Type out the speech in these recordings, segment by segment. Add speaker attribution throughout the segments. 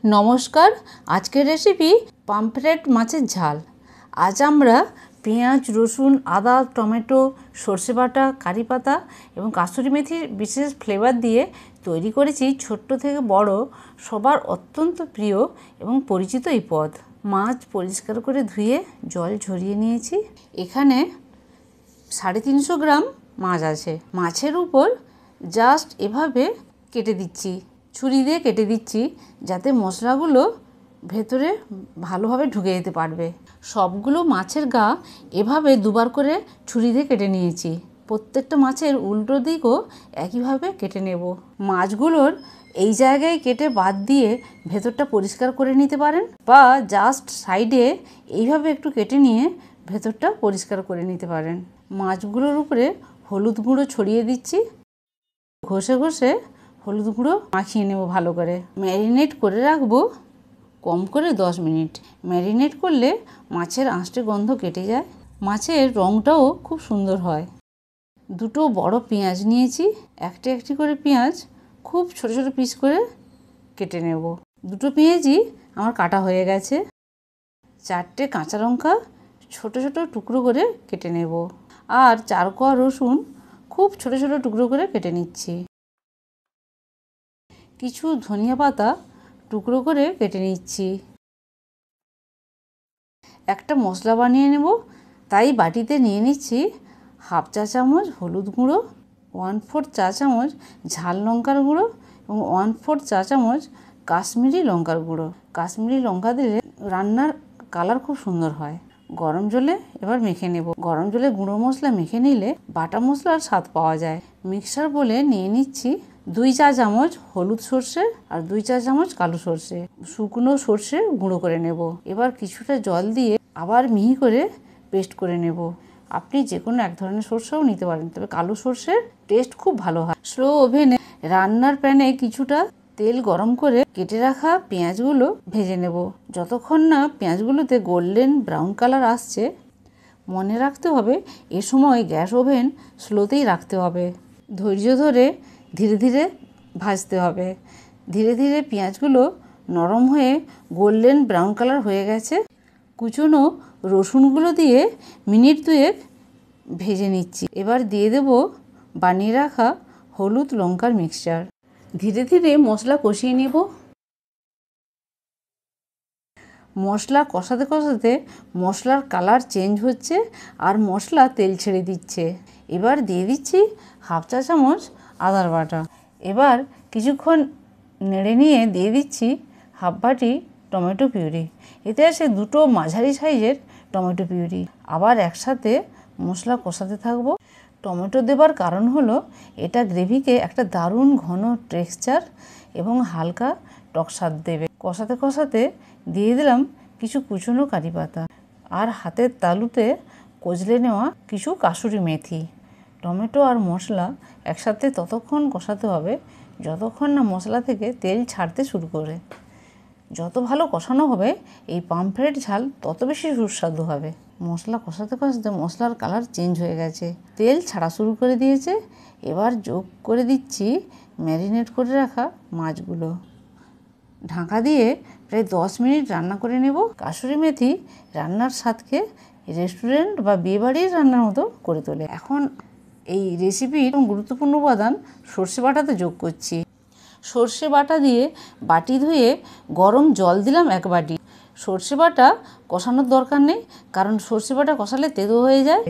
Speaker 1: নমস্কার, আজকের recipe pomfret মাছের ঝাল। আজ আমরা পেঁয়াজ, রসুন, আদা, টমেটো, সর্ষে বাটা, কারি পাতা এবং কাসুরি মেথির বিশেষ ফ্লেভার দিয়ে তৈরি করেছি ছোট্ট থেকে বড় সবার অত্যন্ত প্রিয় এবং পরিচিত এই পদ। মাছ পরিষ্কার করে ধুয়ে জল ঝরিয়ে নিয়েছি। এখানে 350 গ্রাম মাছ আছে। মাছের উপর জাস্ট এভাবে কেটে দিচ্ছি, ছুরি দিয়ে কেটে দিচ্ছি, যাতে মশলাগুলো ভেতরে ভালোভাবে ঢুকে যেতে পারবে। সবগুলো মাছের গা এভাবে দুবার করে ছুরি দিয়ে কেটে নিয়েছি। প্রত্যেকটা মাছের উল্টো দিকও একইভাবে কেটে নেব। মাছগুলোর এই জায়গায় কেটে বাদ দিয়ে ভেতরটা পরিষ্কার করে নিতে পারেন, বা জাস্ট সাইডে এইভাবে একটু কেটে নিয়ে ভেতরটা পরিষ্কার করে নিতে পারেন। মাছগুলোর উপরে হলুদ গুঁড়ো ছড়িয়ে দিচ্ছি। ঘষে ঘষে হলুদ গুঁড়ো মাখিয়ে নেব ভালো করে। ম্যারিনেট করে রাখবো কম করে 10 মিনিট। ম্যারিনেট করলে মাছের আঁশটে গন্ধ কেটে যায়, মাছের রঙটাও খুব সুন্দর হয়। দুটো বড় পেঁয়াজ নিয়েছি। একটি একটি করে পেঁয়াজ খুব ছোট ছোট পিস করে কেটে নেব। দুটো পেঁয়াজই আমার কাটা হয়ে গেছে। 4টে কাঁচা লঙ্কা ছোট ছোট টুকরো করে কেটে নেব। আর 4 কোয়া রসুন খুব ছোট ছোট টুকরো করে কেটে নিচ্ছি। কিছু ধনিয়া পাতা টুকরো করে কেটে নিচ্ছি। একটা মশলা বানিয়ে নেব, তাই বাটিতে নিয়ে নিচ্ছি 1/2 চা চামচ হলুদ গুঁড়ো, 1/4 চা চামচ ঝাল লঙ্কার গুঁড়ো এবং 1/4 চা চামচ কাশ্মীরি লঙ্কার গুঁড়ো। কাশ্মীরি লঙ্কা দিলে রান্নার কালার খুব সুন্দর হয়। গরম জলে এবার মেখে নেব। গরম জলে গুঁড়ো মশলা মেখে নিলে বাটা মশলার স্বাদ পাওয়া যায়। মিক্সার বলে নিয়ে নিচ্ছি 2 চা চামচ হলুদ সর্ষে আর 2 চা চামচ কালো সর্ষে। শুকনো সর্ষে গুঁড়ো করে নেব। এবার কিছুটা জল দিয়ে আবার মিহি করে পেস্ট করে নেব। আপনি যে কোনো এক ধরনের সর্ষেও নিতে পারেন, তবে কালো সর্ষের টেস্ট খুব ভালো হয়। স্লো ওভেনে রান্নার প্যানে কিছুটা তেল গরম করে কেটে রাখা পেঁয়াজগুলো ভেজে নেব। যতক্ষণ না পেঁয়াজগুলোতে গোল্ডেন ব্রাউন কালার আসছে, মনে রাখতে হবে এ সময় গ্যাস ওভেন স্লোতেই রাখতে হবে। ধৈর্য ধরে ধীরে ধীরে ভাজতে হবে। ধীরে ধীরে পেঁয়াজগুলো নরম হয়ে গোল্ডেন ব্রাউন কালার হয়ে গেছে। কুচনো রসুনগুলো দিয়ে মিনিট 2 ভেজে নিচ্ছি। এবার দিয়ে দেব বানিয়ে রাখা হলুদ লঙ্কার মিক্সচার। ধীরে ধীরে মশলা কষিয়ে নেব। মশলা কষাতে কষাতে মশলার কালার চেঞ্জ হচ্ছে আর মশলা তেল ছেড়ে দিচ্ছে। এবার দিয়ে দিচ্ছি 1/2 চা চামচ আদার বাটা। এবার কিছুক্ষণ নেড়ে নিয়ে দিয়ে দিচ্ছি 1/2 বাটি টমেটো পিউরি। এতে আছে 2টো মাঝারি সাইজের টমেটো পিউরি। আবার একসাথে মশলা কষাতে থাকবো। টমেটো দেবার কারণ হলো এটা গ্রেভিকে একটা দারুণ ঘন টেক্সচার এবং হালকা টক স্বাদ দেবে। কষাতে কষাতে দিয়ে দিলাম কিছু কুচনো কারি পাতা আর হাতের তালুতে কচলে নেওয়া কিছু কাসুরি মেথি। টমেটো আর মশলা একসাথে ততক্ষণ কষাতে হবে যতক্ষণ না মশলা থেকে তেল ছাড়তে শুরু করে। যত ভালো কষানো হবে এই পামফ্রেট ঝাল তত বেশি সুস্বাদু হবে। মশলা কষাতে কষাতে মশলার কালার চেঞ্জ হয়ে গেছে, তেল ছাড়া শুরু করে দিয়েছে। এবার যোগ করে দিচ্ছি ম্যারিনেট করে রাখা মাছগুলো। ঢাকা দিয়ে প্রায় 10 মিনিট রান্না করে নেব। কাসুরি মেথি রান্নার স্বাদকে রেস্টুরেন্ট বা বিয়েবাড়ির রান্নার মতো করে তোলে। এখন এই রেসিপির গুরুত্বপূর্ণ উপাদান সর্ষে বাটাতে যোগ করছি। সর্ষে বাটা দিয়ে বাটি ধুয়ে গরম জল দিলাম 1 বাটি। সর্ষে বাটা কষানোর দরকার নেই, কারণ সর্ষে বাটা কষালে তেতো হয়ে যায়।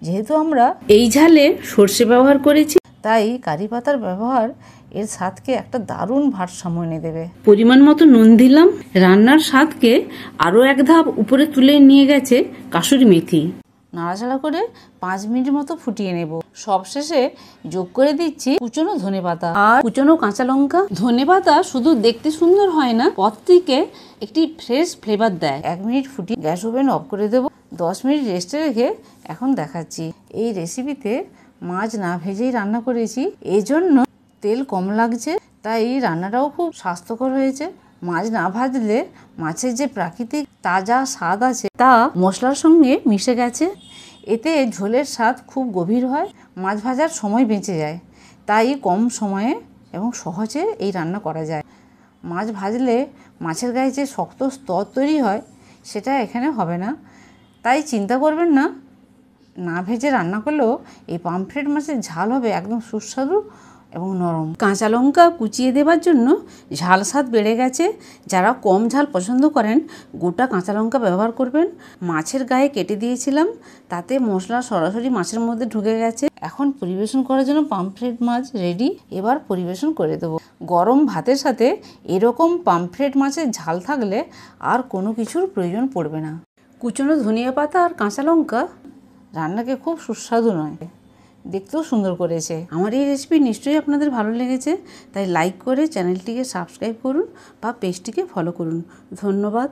Speaker 1: যেহেতু আমরা এই ঝালে সর্ষে ব্যবহার করেছি, তাই কারি পাতার ব্যবহার এর স্বাদকে একটা দারুণ ভারসাম্য এনে দেবে। পরিমাণ মতো নুন দিলাম। রান্নার স্বাদকে আরও এক ধাপ উপরে তুলে নিয়ে গেছে কাসুরি মেথি। নাড়াচাড়া করে 5 মিনিট মতো ফুটিয়ে নেব। সবশেষে যোগ করে দিচ্ছি কুচনো ধনেপাতা আর কুচনো কাঁচা লঙ্কা। ধনেপাতা শুধু দেখতে সুন্দর হয় না, পদ থেকে একটি ফ্রেশ ফ্লেভার দেয়। 1 মিনিট ফুটিয়ে গ্যাস ওভেন অফ করে দেব। 10 মিনিট রেস্টে রেখে এখন দেখাচ্ছি। এই রেসিপিতে মাছ না ভেজেই রান্না করেছি, এই জন্য তেল কম লাগছে, তাই রান্নাটাও খুব স্বাস্থ্যকর হয়েছে। মাছ না ভাজলে মাছের যে প্রাকৃতিক তাজা স্বাদ আছে তা মশলার সঙ্গে মিশে গেছে। এতে ঝোলের স্বাদ খুব গভীর হয়, মাছ ভাজার সময় বেঁচে যায়। তাই কম সময়ে এবং সহজে এই রান্না করা যায়। মাছ ভাজলে মাছের গায়ে যে শক্ত স্তর তৈরি হয় সেটা এখানে হবে না, তাই চিন্তা করবেন না। না ভেজে রান্না করলেও এই পামফ্রেট মাছের ঝাল হবে একদম সুস্বাদু এবং নরম। কাঁচা লঙ্কা কুচিয়ে দেওয়ার জন্য ঝাল স্বাদ বেড়ে গেছে। যারা কম ঝাল পছন্দ করেন গোটা কাঁচা লঙ্কা ব্যবহার করবেন। মাছের গায়ে কেটে দিয়েছিলাম, তাতে মশলা সরাসরি মাছের মধ্যে ঢুকে গেছে। এখন পরিবেশন করার জন্য পামফ্রেট মাছ রেডি। এবার পরিবেশন করে দেবো। গরম ভাতের সাথে এরকম পামফ্রেট মাছের ঝাল থাকলে আর কোনো কিছুর প্রয়োজন পড়বে না। কুচনো ধনিয়া পাতা আর কাঁচা লঙ্কা রান্নাকে খুব সুস্বাদু নয়, দেখতেও সুন্দর করেছে। আমার এই রেসিপি নিশ্চয়ই আপনাদের ভালো লেগেছে, তাই লাইক করে চ্যানেলটিকে সাবস্ক্রাইব করুন বা পেজটিকে ফলো করুন। ধন্যবাদ।